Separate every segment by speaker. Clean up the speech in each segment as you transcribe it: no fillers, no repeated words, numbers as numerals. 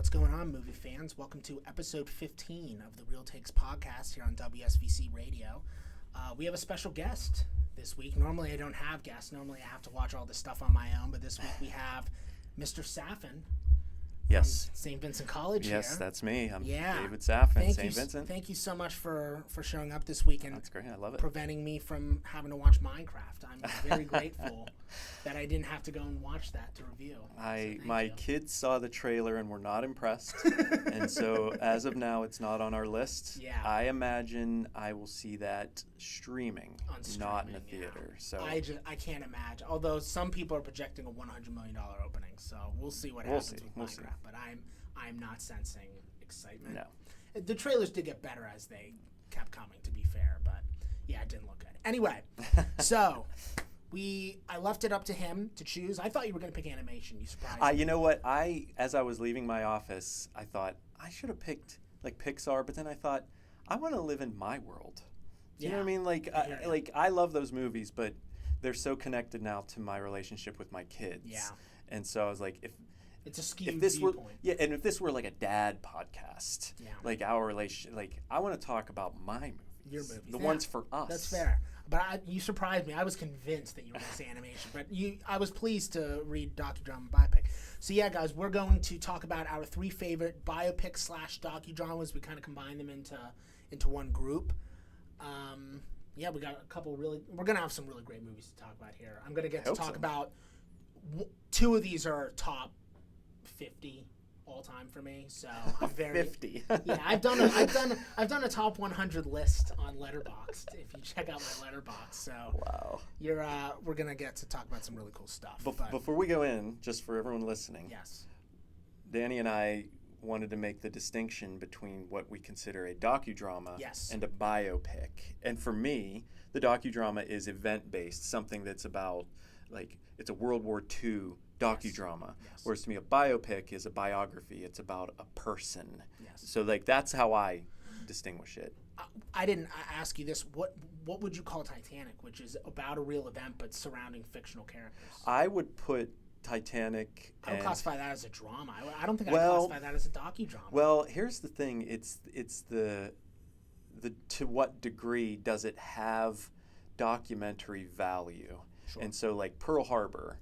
Speaker 1: What's going on, movie fans? Welcome to episode 15 of the Real Takes podcast here on WSVC Radio. We have a special guest this week. Normally I don't have guests. Normally I have to watch all this stuff on my own, but this week we have Mr. Safin.
Speaker 2: Yes.
Speaker 1: St. Vincent College
Speaker 2: Yes,
Speaker 1: here.
Speaker 2: that's me. I'm
Speaker 1: Yeah.
Speaker 2: David Safin, St. Vincent.
Speaker 1: Thank you so much for showing up this week and
Speaker 2: That's great. I love it.
Speaker 1: preventing me from having to watch Minecraft. I'm very grateful that I didn't have to go and watch that to review.
Speaker 2: My kids saw the trailer and were not impressed. And so as of now, it's not on our list.
Speaker 1: Yeah.
Speaker 2: I imagine I will see that streaming, not in a theater. So
Speaker 1: I can't imagine. Although some people are projecting a $100 million opening, so we'll see what happens with Minecraft. But I'm not sensing excitement.
Speaker 2: No.
Speaker 1: The trailers did get better as they kept coming, to be fair, but yeah, it didn't look good. Anyway, so I left it up to him to choose. I thought you were going to pick animation. You surprised me.
Speaker 2: You know what? As I was leaving my office, I thought I should have picked like Pixar, but then I thought I want to live in my world. Do you know what I mean? I love those movies, but they're so connected now to my relationship with my kids.
Speaker 1: Yeah.
Speaker 2: And so I was like,
Speaker 1: it's a skewed
Speaker 2: if this
Speaker 1: viewpoint.
Speaker 2: and if this were like a dad podcast, like our relationship, like I want to talk about my movies.
Speaker 1: Your movies.
Speaker 2: The ones for us.
Speaker 1: That's fair. But you surprised me. I was convinced that you were going to say animation. But I was pleased to read Docudrama Biopic. So yeah, guys, we're going to talk about our three favorite biopics / docudramas. We kind of combine them into one group. We got a couple we're going to have some really great movies to talk about here. I'm going to get to talk about two of these are top 50 all time for me, so I'm very
Speaker 2: 50.
Speaker 1: Yeah, I've done a top 100 list on Letterboxd. If you check out my Letterboxd, so
Speaker 2: wow,
Speaker 1: we're gonna get to talk about some really cool stuff.
Speaker 2: Before we go in, just for everyone listening,
Speaker 1: yes,
Speaker 2: Danny and I wanted to make the distinction between what we consider a docudrama and a biopic. And for me, the docudrama is event-based, something that's about it's a World War II docudrama, whereas to me a biopic is a biography. It's about a person. Yes. So that's how I distinguish it.
Speaker 1: I didn't ask you this. What would you call Titanic, which is about a real event but surrounding fictional characters?
Speaker 2: I would put Titanic.
Speaker 1: I would classify that as a drama. I don't think I'd classify that as a docudrama.
Speaker 2: Well, here's the thing. It's the to what degree does it have documentary value? Sure. And so Pearl Harbor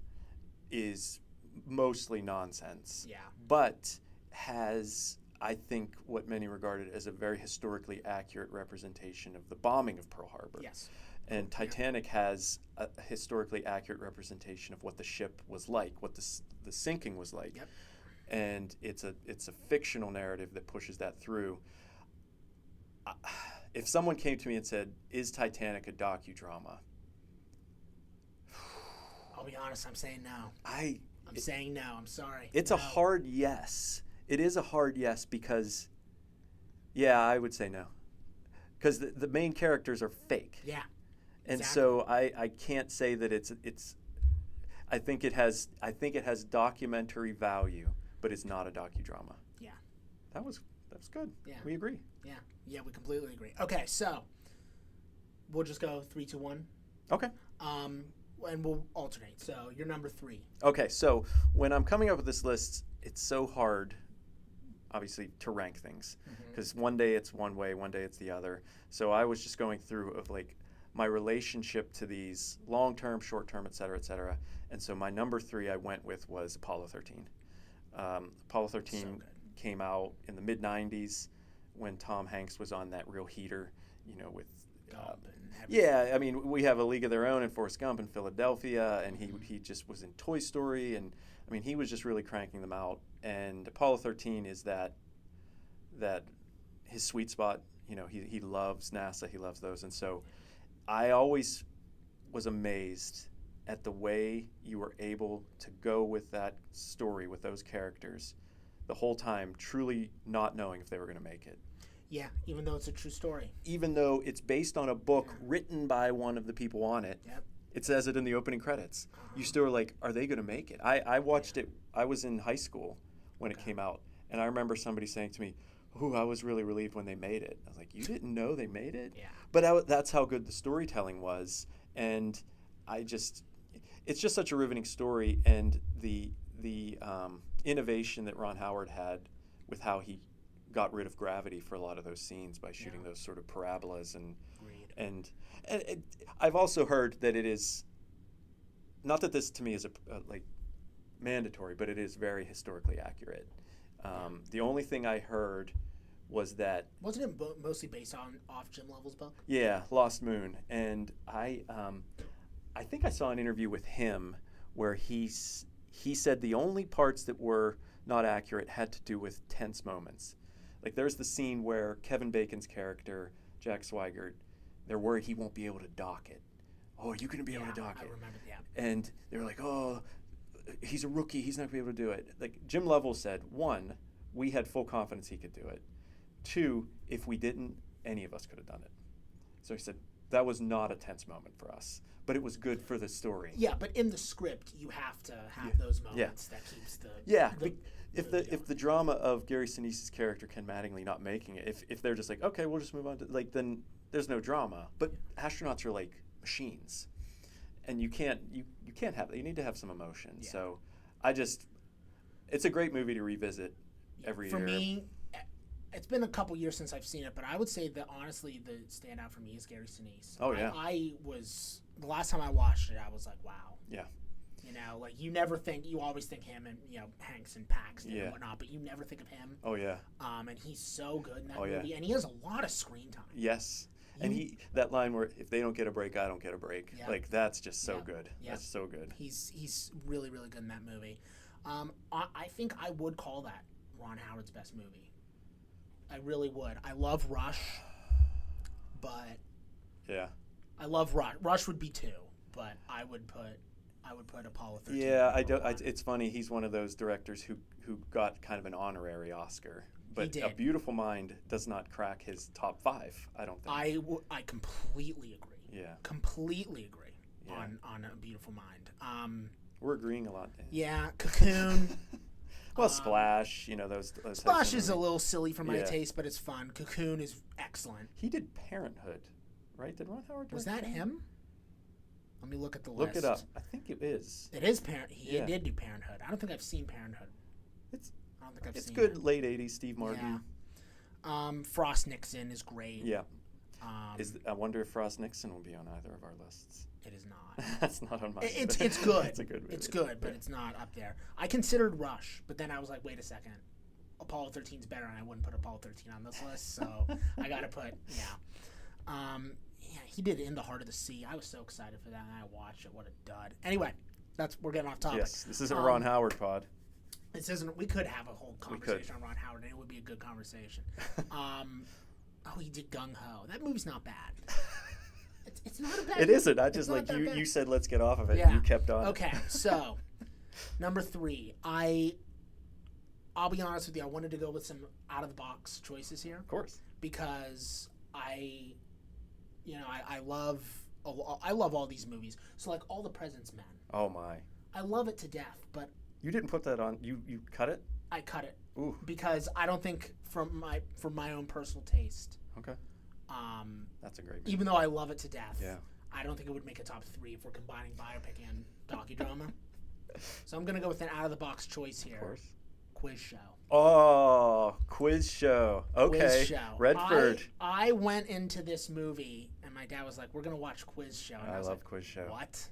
Speaker 2: is mostly nonsense.
Speaker 1: Yeah.
Speaker 2: But has, I think, what many regarded as a very historically accurate representation of the bombing of Pearl Harbor.
Speaker 1: Yes.
Speaker 2: And Titanic has a historically accurate representation of what the ship was like, what the sinking was like.
Speaker 1: Yep.
Speaker 2: And it's a fictional narrative that pushes that through. If someone came to me and said, "Is Titanic a docudrama?"
Speaker 1: I'll be honest, I'm saying no. I'm saying no. I'm sorry.
Speaker 2: It's a hard yes. It is a hard yes because, I would say no. Because the main characters are fake.
Speaker 1: Yeah.
Speaker 2: And so I can't say that it's. I think it has documentary value, but it's not a docudrama. Yeah. That was good. Yeah. We agree.
Speaker 1: Yeah. Yeah, we completely agree. Okay, so we'll just go 3, 2, 1.
Speaker 2: Okay.
Speaker 1: And we'll alternate. So you're number 3.
Speaker 2: Okay, so when I'm coming up with this list, it's so hard, obviously, to rank things because one day it's one way, one day it's the other. So I was just going through of my relationship to these long-term, short-term, et cetera, et cetera. And so my number 3 I went with was Apollo 13. Apollo 13 came out in the mid-'90s when Tom Hanks was on that real heater, with I mean, we have A League of Their Own and Forrest Gump in Philadelphia, and he just was in Toy Story, and I mean, he was just really cranking them out. And Apollo 13 is that his sweet spot. He loves NASA, he loves those, and so I always was amazed at the way you were able to go with that story with those characters the whole time, truly not knowing if they were going to make it.
Speaker 1: Yeah, even though it's a true story.
Speaker 2: Even though it's based on a book written by one of the people on it, it says it in the opening credits. You still are like, are they going to make it? I watched it. I was in high school when it came out, and I remember somebody saying to me, "Ooh, I was really relieved when they made it." I was like, "You didn't know they made it?"
Speaker 1: Yeah.
Speaker 2: But that's how good the storytelling was, and it's just such a riveting story, and the innovation that Ron Howard had with how he got rid of gravity for a lot of those scenes by shooting those sort of parabolas and I've also heard that it is not that this to me is a like mandatory, but it is very historically accurate. The only thing I heard was that
Speaker 1: wasn't it mostly based off Jim Lovell's book?
Speaker 2: Yeah, Lost Moon, and I think I saw an interview with him where he said the only parts that were not accurate had to do with tense moments. Like there's the scene where Kevin Bacon's character Jack Swigert, they're worried he won't be able to dock it. Oh, are you going to be able to dock it?
Speaker 1: I remember, yeah.
Speaker 2: And they were like, oh, he's a rookie. He's not going to be able to do it. Like Jim Lovell said, 1, we had full confidence he could do it. 2, if we didn't, any of us could have done it. So he said, that was not a tense moment for us, but it was good for the story.
Speaker 1: Yeah, but in the script, you have to have those moments that keeps the...
Speaker 2: Yeah, if the drama of Gary Sinise's character Ken Mattingly not making it, if they're just like, okay, we'll just move on to, like, then there's no drama. But astronauts are like machines, and you can't have that. You need to have some emotion. Yeah. So it's a great movie to revisit every year.
Speaker 1: For me, it's been a couple years since I've seen it, but I would say that honestly the standout for me is Gary Sinise.
Speaker 2: Oh yeah.
Speaker 1: The last time I watched it, I was like, wow.
Speaker 2: Yeah.
Speaker 1: You know, like you always think him and, you know, Hanks and Paxton and whatnot, but you never think of him.
Speaker 2: Oh yeah.
Speaker 1: And he's so good in that movie, and he has a lot of screen time.
Speaker 2: Yes. And that line where if they don't get a break, I don't get a break. Yeah. Like that's just so good.
Speaker 1: Yeah.
Speaker 2: That's so good.
Speaker 1: He's really, really good in that movie. I think I would call that Ron Howard's best movie. I really would. I love Rush, but I love Rush. Rush would be 2, but I would put Apollo 13.
Speaker 2: Yeah, it's funny. He's one of those directors who got kind of an honorary Oscar. But A Beautiful Mind does not crack his top 5, I don't think.
Speaker 1: I completely agree.
Speaker 2: Yeah.
Speaker 1: Completely agree on A Beautiful Mind.
Speaker 2: We're agreeing a lot.
Speaker 1: Yeah, Cocoon.
Speaker 2: Well, Splash, you know, those
Speaker 1: Splash is a little silly for my taste, but it's fun. Cocoon is excellent.
Speaker 2: He did Parenthood, right? Did Ron Howard do
Speaker 1: Was that him? Let me look at the list.
Speaker 2: Look it up. I think it is.
Speaker 1: It is He did do Parenthood. I don't think I've seen Parenthood. I don't think I've seen
Speaker 2: good.
Speaker 1: it.
Speaker 2: Late 80s, Steve Martin.
Speaker 1: Yeah. Frost Nixon is great.
Speaker 2: Yeah. I wonder if Frost Nixon will be on either of our lists.
Speaker 1: It is not.
Speaker 2: That's not on my list.
Speaker 1: It's good.
Speaker 2: It's a good movie.
Speaker 1: It's good, but it's not up there. I considered Rush, but then I was like, wait a second. Apollo 13 is better, and I wouldn't put Apollo 13 on this list, so I got to put, he did In the Heart of the Sea. I was so excited for that, and I watched it. What a dud. Anyway, we're getting off topic.
Speaker 2: Yes, this isn't a Ron Howard pod.
Speaker 1: This isn't. We could have a whole conversation on Ron Howard, and it would be a good conversation. He did Gung Ho. That movie's not bad. It's not a bad.
Speaker 2: It isn't. I just like you said, let's get off of it. And you kept on.
Speaker 1: Okay, so number 3, I'll be honest with you. I wanted to go with some out of the box choices here.
Speaker 2: Of course.
Speaker 1: Because I love all these movies. So like All the President's Men.
Speaker 2: Oh my.
Speaker 1: I love it to death, but
Speaker 2: you didn't put that on. You cut it?
Speaker 1: I cut it.
Speaker 2: Ooh.
Speaker 1: Because I don't think from my own personal taste.
Speaker 2: Okay. That's a great movie.
Speaker 1: Even though I love it to death.
Speaker 2: Yeah.
Speaker 1: I don't think it would make a top 3 if we're combining biopic and docudrama. So I'm gonna go with an out of the box choice here.
Speaker 2: Of course.
Speaker 1: Quiz Show.
Speaker 2: Oh, Quiz Show. Okay.
Speaker 1: Quiz Show.
Speaker 2: Redford.
Speaker 1: I went into this movie and my dad was like, "We're gonna watch Quiz Show." And I was
Speaker 2: love
Speaker 1: like,
Speaker 2: Quiz Show.
Speaker 1: What?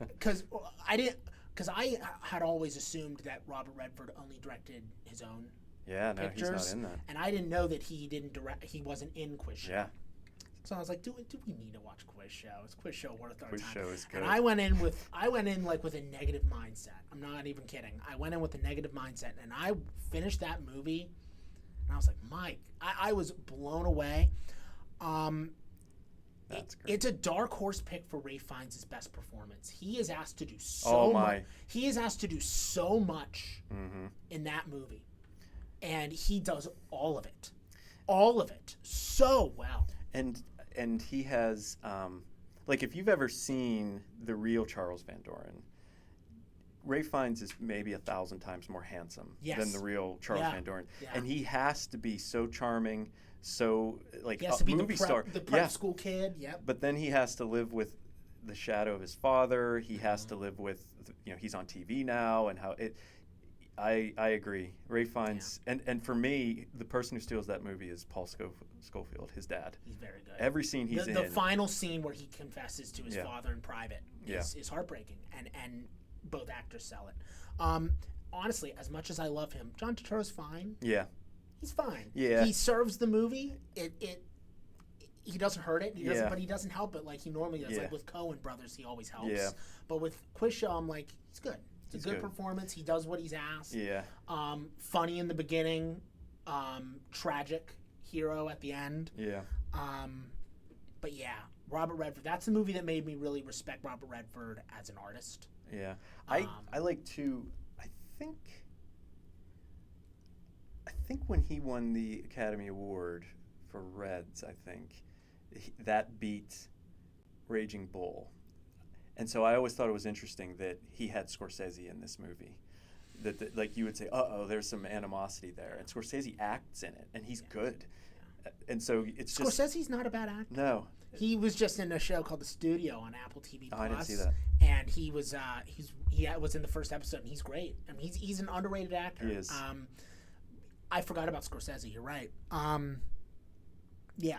Speaker 1: Because I had always assumed that Robert Redford only directed his own.
Speaker 2: Yeah, no,
Speaker 1: pictures,
Speaker 2: he's not in that.
Speaker 1: And I didn't know that he wasn't in Quiz Show.
Speaker 2: Yeah.
Speaker 1: So I was like, do we need to watch Quiz Show? Is Quiz Show worth our
Speaker 2: time? Quiz Show is good.
Speaker 1: And I went in with a negative mindset. I'm not even kidding. I went in with a negative mindset, and I finished that movie, and I was like, Mike, I was blown away.
Speaker 2: That's great.
Speaker 1: It's a dark horse pick for Ralph Fiennes' best performance. He is asked to do so much. He is asked to do so much in that movie. And he does all of it so well.
Speaker 2: And he has, like, if you've ever seen the real Charles Van Doren, Ralph Fiennes is maybe 1,000 times more handsome than the real Charles Van Doren. Yeah. And he has to be so charming, so, like,
Speaker 1: he has to be
Speaker 2: movie star.
Speaker 1: The prep school kid, yep.
Speaker 2: But then he has to live with the shadow of his father. He has to live with, he's on TV now, and how it... I agree. Ray Fiennes, and for me, the person who steals that movie is Paul Schofield, his dad.
Speaker 1: He's very good.
Speaker 2: Every scene he's in.
Speaker 1: The final scene where he confesses to his father in private is heartbreaking, and both actors sell it. Honestly, as much as I love him, John Turturro's fine.
Speaker 2: Yeah.
Speaker 1: He's fine.
Speaker 2: Yeah.
Speaker 1: He serves the movie. He doesn't hurt it. But he doesn't help it like he normally does.
Speaker 2: Yeah.
Speaker 1: Like with Coen Brothers, he always helps.
Speaker 2: Yeah.
Speaker 1: But with Quiz Show, I'm like, he's good. It's a good performance. He does what he's asked.
Speaker 2: Yeah.
Speaker 1: Funny in the beginning, tragic hero at the end.
Speaker 2: Yeah.
Speaker 1: But yeah, Robert Redford. That's the movie that made me really respect Robert Redford as an artist.
Speaker 2: Yeah. I like to. I think when he won the Academy Award for Reds, that beat Raging Bull. And so I always thought it was interesting that he had Scorsese in this movie. That like you would say, there's some animosity there. And Scorsese acts in it, and he's good. Yeah. And so it's just...
Speaker 1: Scorsese's not a bad actor.
Speaker 2: No.
Speaker 1: He was just in a show called The Studio on Apple TV+.
Speaker 2: Oh, I didn't see that.
Speaker 1: And he was was in the first episode, and he's great. I mean, he's an underrated actor.
Speaker 2: He is.
Speaker 1: I forgot about Scorsese. You're right. Yeah.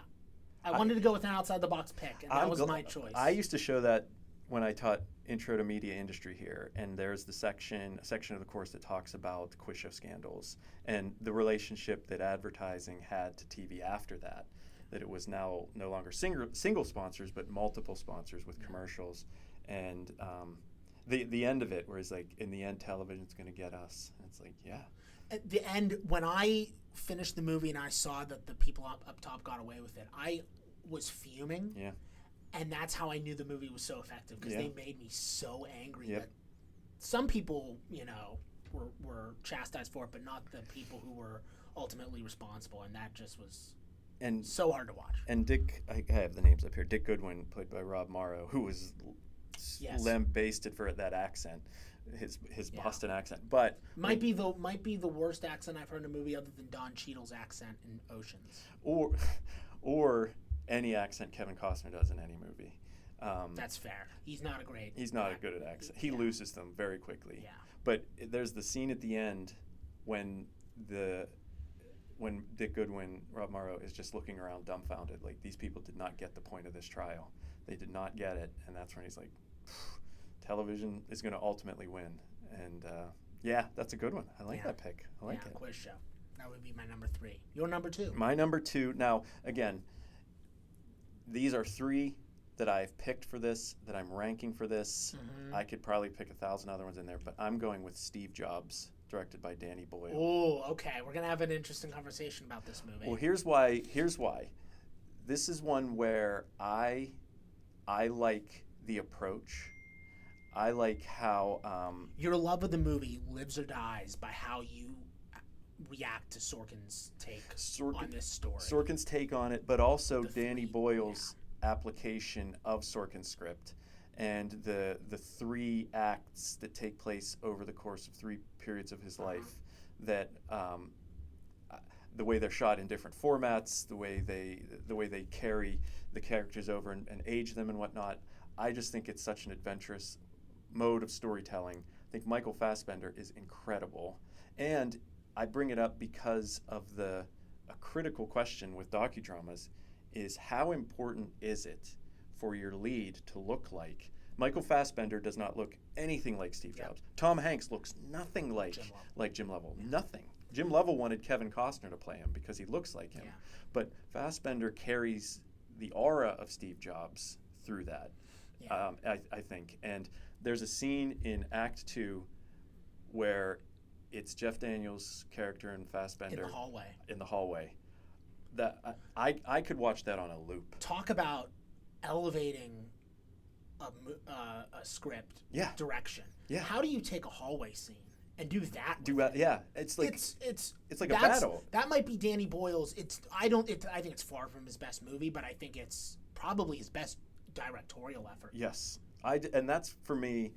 Speaker 1: I wanted to go with an outside-the-box pick, and that was my choice.
Speaker 2: I used to show that when I taught Intro to Media Industry here, and there's a section of the course that talks about quiz show scandals and the relationship that advertising had to TV after that it was now no longer single sponsors, but multiple sponsors with commercials. And the end of it, where it's like, in the end, television's going to get us. And it's like, yeah.
Speaker 1: At the end, when I finished the movie and I saw that the people up top got away with it, I was fuming.
Speaker 2: Yeah.
Speaker 1: And that's how I knew the movie was so effective, because they made me so angry that some people, were chastised for it, but not the people who were ultimately responsible. And that just was so hard to watch.
Speaker 2: And Dick, I have the names up here. Dick Goodwin, played by Rob Morrow, who was lambasted for that accent, his Boston accent. But
Speaker 1: might be the worst accent I've heard in a movie, other than Don Cheadle's accent in Oceans.
Speaker 2: Or any accent Kevin Costner does in any movie.
Speaker 1: That's fair. He's not
Speaker 2: a good at accent. He loses them very quickly.
Speaker 1: Yeah.
Speaker 2: But there's the scene at the end when Dick Goodwin, Rob Morrow, is just looking around dumbfounded, like, these people did not get the point of this trial. They did not get it, and that's when he's like, television is going to ultimately win. And that's a good one. I like that pick. I like it.
Speaker 1: Quiz show. That would be my number 3. Your number 2.
Speaker 2: My number 2. Now, again, these are 3 that I've picked for this, that I'm ranking for this. Mm-hmm. I could probably pick 1,000 other ones in there, but I'm going with Steve Jobs, directed by Danny Boyle.
Speaker 1: Oh, okay. We're going to have an interesting conversation about this movie.
Speaker 2: Well, here's why. This is one where I like the approach. I like how...
Speaker 1: your love of the movie lives or dies by how you react to Sorkin's take on this story.
Speaker 2: Sorkin's take on it, but also Danny Boyle's application of Sorkin's script, and the 3 acts that take place over the course of 3 periods of his life, that the way they're shot in different formats, the way they carry the characters over and age them and whatnot. I just think it's such an adventurous mode of storytelling. I think Michael Fassbender is incredible, and I bring it up because of a critical question with docudramas is, how important is it for your lead to look like? Michael Fassbender does not look anything like Steve Jobs. Tom Hanks looks nothing like Jim Lovell. Yeah. Nothing. Jim Lovell wanted Kevin Costner to play him because he looks like him. Yeah. But Fassbender carries the aura of Steve Jobs through that, I think. And there's a scene in Act 2 where it's Jeff Daniels' character and Fassbender in the hallway. That I could watch that on a loop.
Speaker 1: Talk about elevating a script direction. Yeah. How do you take a hallway scene and do that?
Speaker 2: It's like it's like a battle.
Speaker 1: That might be Danny Boyle's. I think it's far from his best movie, but I think it's probably his best directorial effort.
Speaker 2: Yes, and that's for me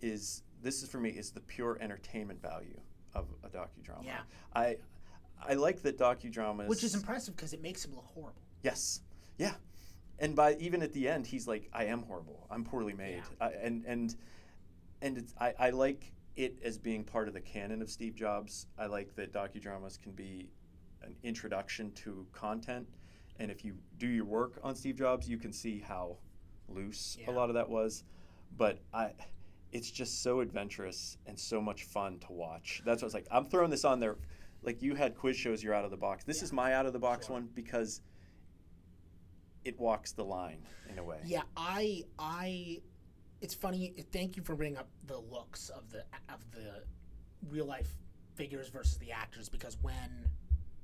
Speaker 2: is the pure entertainment value of a docudrama.
Speaker 1: Yeah.
Speaker 2: I like that docudramas,
Speaker 1: which is impressive because it makes him look horrible.
Speaker 2: Yes, yeah, and even at the end, he's like, "I am horrible. I'm poorly made."
Speaker 1: Yeah.
Speaker 2: And I like it as being part of the canon of Steve Jobs. I like that docudramas can be an introduction to content, and if you do your work on Steve Jobs, you can see how loose a lot of that was. But it's just so adventurous and so much fun to watch. That's what it's like. I'm throwing this on there. Like, you had quiz shows, you're out of the box. This is my out of the box one because it walks the line in a way.
Speaker 1: Yeah, it's funny. Thank you for bringing up the looks of the real life figures versus the actors, because when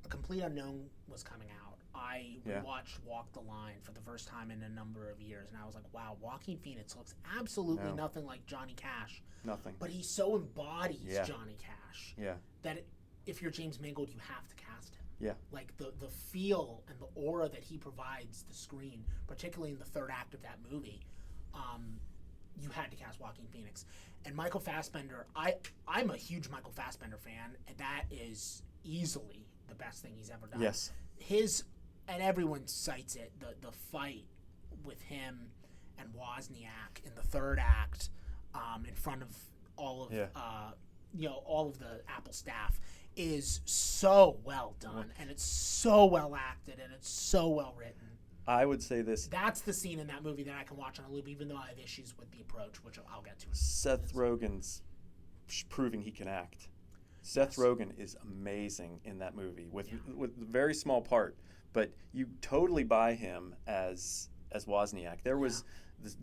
Speaker 1: A Complete Unknown was coming out, I watched Walk the Line for the first time in a number of years, and I was like, wow, Joaquin Phoenix looks absolutely nothing like Johnny Cash.
Speaker 2: Nothing.
Speaker 1: But he so embodies Johnny Cash that if you're James Mangold, you have to cast him.
Speaker 2: Yeah.
Speaker 1: Like the feel and the aura that he provides the screen, particularly in the third act of that movie, you had to cast Joaquin Phoenix. And Michael Fassbender, I'm a huge Michael Fassbender fan, and that is easily the best thing he's ever done.
Speaker 2: Yes.
Speaker 1: And everyone cites it, the fight with him and Wozniak in the third act, in front of all of all of the Apple staff, is so well done, and it's so well acted, and it's so well written.
Speaker 2: I would say this.
Speaker 1: That's the scene in that movie that I can watch on a loop, even though I have issues with the approach, which I'll get to.
Speaker 2: Seth Rogen's proving he can act. Seth Rogen is amazing in that movie with a very small part, but you totally buy him as Wozniak. There was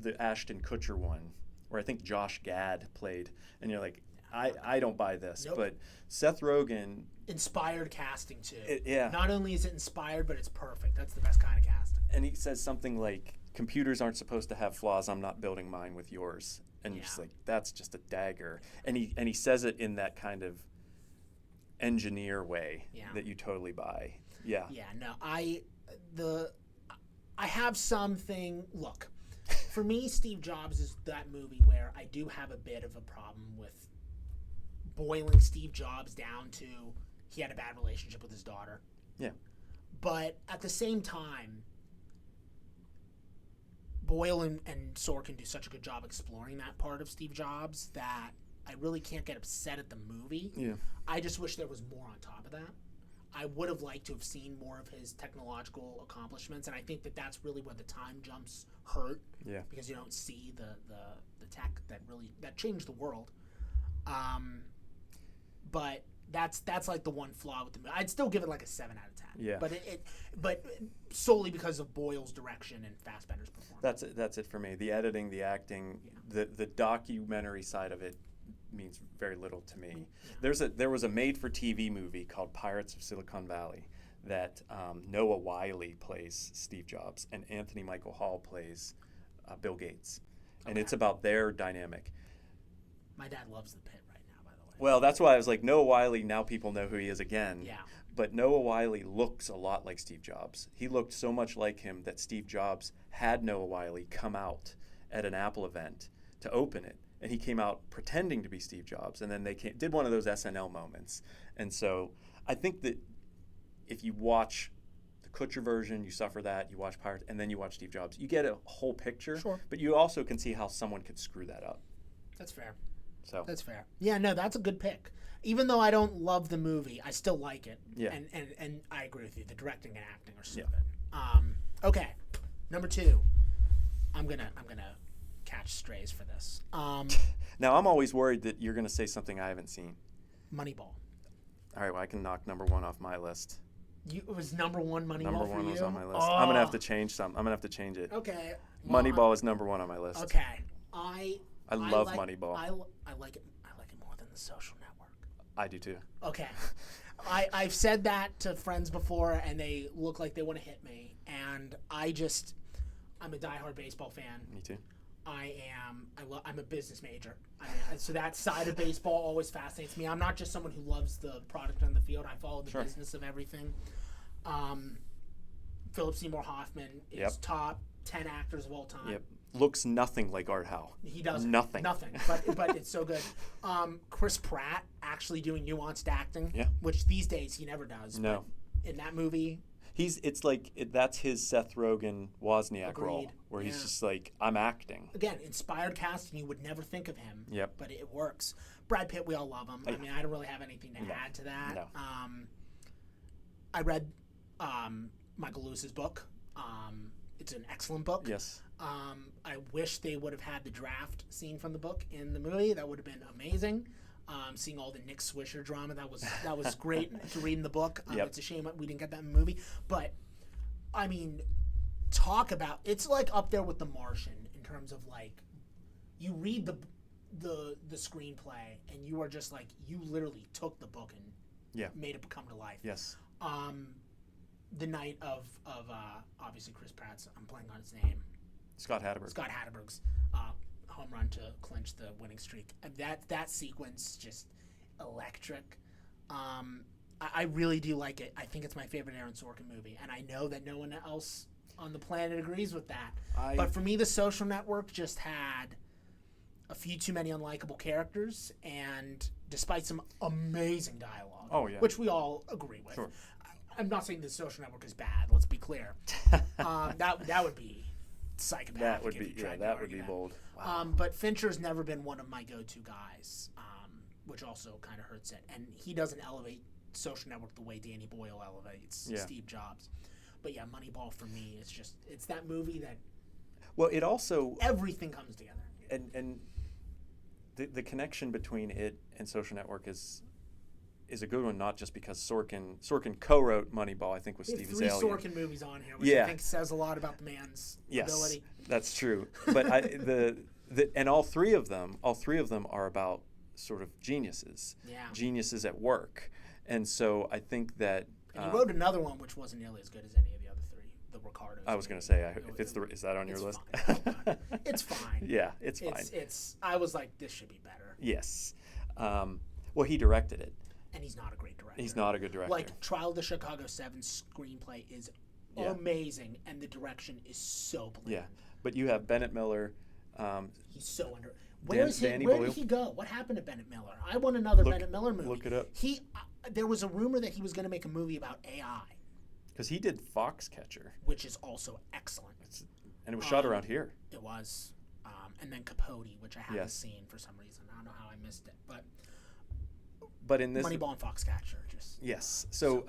Speaker 2: the Ashton Kutcher one where I think Josh Gad played, and you're like, I don't buy this. Nope. But Seth Rogen...
Speaker 1: Inspired casting, too.
Speaker 2: Yeah.
Speaker 1: Not only is it inspired, but it's perfect. That's the best kind of casting.
Speaker 2: And he says something like, computers aren't supposed to have flaws. I'm not building mine with yours. And you're just like, that's just a dagger. And he says it in that kind of engineer way that you totally buy. Yeah.
Speaker 1: Yeah, no, I have something... Look, for me, Steve Jobs is that movie where I do have a bit of a problem with boiling Steve Jobs down to he had a bad relationship with his daughter.
Speaker 2: Yeah.
Speaker 1: But at the same time, Boyle and Sorkin do such a good job exploring that part of Steve Jobs that I really can't get upset at the movie.
Speaker 2: Yeah.
Speaker 1: I just wish there was more on top of that. I would have liked to have seen more of his technological accomplishments, and I think that that's really where the time jumps hurt.
Speaker 2: Yeah.
Speaker 1: Because you don't see the tech that changed the world. But that's like the one flaw with the movie. I'd still give it like a 7 out of 10.
Speaker 2: Yeah.
Speaker 1: But solely because of Boyle's direction and Fassbender's performance.
Speaker 2: That's it for me. The editing, the acting, the documentary side of it means very little to me. Yeah. There was a made-for-TV movie called Pirates of Silicon Valley that Noah Wyle plays Steve Jobs and Anthony Michael Hall plays Bill Gates, and it's about their dynamic.
Speaker 1: My dad loves The Pit right now, by the way.
Speaker 2: Well, that's why I was like, Noah Wyle, now people know who he is again.
Speaker 1: Yeah.
Speaker 2: But Noah Wyle looks a lot like Steve Jobs. He looked so much like him that Steve Jobs had Noah Wyle come out at an Apple event to open it. And he came out pretending to be Steve Jobs. And then they did one of those SNL moments. And so I think that if you watch the Kutcher version, you suffer that, you watch Pirates, and then you watch Steve Jobs, you get a whole picture.
Speaker 1: Sure.
Speaker 2: But you also can see how someone could screw that up.
Speaker 1: That's fair.
Speaker 2: So
Speaker 1: that's fair. Yeah, no, that's a good pick. Even though I don't love the movie, I still like it.
Speaker 2: Yeah.
Speaker 1: And I agree with you. The directing and acting are so
Speaker 2: yeah.
Speaker 1: good. Okay, number 2. I'm gonna catch strays for this.
Speaker 2: Now I'm always worried that you're gonna say something I haven't seen.
Speaker 1: Moneyball.
Speaker 2: All right, well, I can knock number 1 off my list.
Speaker 1: It was number 1 Moneyball
Speaker 2: Number
Speaker 1: for
Speaker 2: 1
Speaker 1: you?
Speaker 2: was on my list.
Speaker 1: Oh.
Speaker 2: I'm gonna have to change some. I'm gonna have to change it.
Speaker 1: Okay. Well,
Speaker 2: Moneyball is number 1 on my list.
Speaker 1: Okay. I
Speaker 2: love
Speaker 1: like,
Speaker 2: Moneyball.
Speaker 1: I like it. I like it more than The Social Network.
Speaker 2: I do too.
Speaker 1: Okay. I've said that to friends before, and they look like they want to hit me. And I'm a diehard baseball fan.
Speaker 2: Me too.
Speaker 1: I'm a business major. So that side of baseball always fascinates me. I'm not just someone who loves the product on the field. I follow the business of everything. Philip Seymour Hoffman is top 10 actors of all time.
Speaker 2: Yep. Looks nothing like Art Howe.
Speaker 1: He does
Speaker 2: nothing.
Speaker 1: But it's so good. Chris Pratt actually doing nuanced acting,
Speaker 2: yeah.
Speaker 1: which these days he never does.
Speaker 2: No.
Speaker 1: But in that movie,
Speaker 2: that's his Seth Rogen Wozniak
Speaker 1: agreed.
Speaker 2: Role, where he's just like, I'm acting.
Speaker 1: Again, inspired casting, you would never think of him.
Speaker 2: Yep.
Speaker 1: But it works. Brad Pitt, we all love him. I mean, I don't really have anything to add to that.
Speaker 2: No.
Speaker 1: I read Michael Lewis's book. It's an excellent book.
Speaker 2: Yes.
Speaker 1: I wish they would have had the draft scene from the book in the movie. That would have been amazing. Seeing all the Nick Swisher drama, that was great to read in the book. It's a shame we didn't get that in the movie. But, I mean, talk about, it's like up there with The Martian in terms of like, you read the screenplay and you are just like, you literally took the book and made it come to life.
Speaker 2: Yes.
Speaker 1: The night of obviously Chris Pratt's, I'm blanking on his name.
Speaker 2: Scott
Speaker 1: Hatterberg's home run to clinch the winning streak. And that sequence just electric. I really do like it. I think it's my favorite Aaron Sorkin movie, and I know that no one else on the planet agrees with that. But for me, The Social Network just had a few too many unlikable characters, and despite some amazing dialogue, which we all agree with.
Speaker 2: Sure.
Speaker 1: I'm not saying The Social Network is bad. Let's be clear. That would be psychopathic.
Speaker 2: That would be bold. Wow.
Speaker 1: But Fincher's never been one of my go-to guys, which also kind of hurts it. And he doesn't elevate Social Network the way Danny Boyle elevates Steve Jobs. But yeah, Moneyball for me is it's that movie that.
Speaker 2: Well, it also
Speaker 1: everything comes together.
Speaker 2: And the connection between it and Social Network is a good one, not just because Sorkin co-wrote Moneyball, I think, with Steve Zalian. 3
Speaker 1: Sorkin movies on here, which I think says a lot about the man's ability.
Speaker 2: Yes, that's true. But and all three of them are about sort of geniuses at work, and so I think that.
Speaker 1: And he wrote another one which wasn't nearly as good as any of the other 3, the Ricardos.
Speaker 2: I was going to say, is that on your list?
Speaker 1: Fine. It's fine.
Speaker 2: Yeah, it's fine.
Speaker 1: I was like, this should be better.
Speaker 2: Yes. Well, he directed it.
Speaker 1: And he's not a great director.
Speaker 2: He's not a good director.
Speaker 1: Like, Trial of the Chicago 7 screenplay is amazing, and the direction is so bland.
Speaker 2: Yeah, but you have Bennett Miller.
Speaker 1: He's so under. Where did he go? What happened to Bennett Miller? I want another Bennett Miller movie.
Speaker 2: Look it up.
Speaker 1: There was a rumor that he was going to make a movie about AI.
Speaker 2: Because he did Foxcatcher.
Speaker 1: Which is also excellent.
Speaker 2: And it was shot around here.
Speaker 1: It was. And then Capote, which I haven't seen for some reason. I don't know how I missed it, but in this Moneyball and Foxcatcher,
Speaker 2: yes. So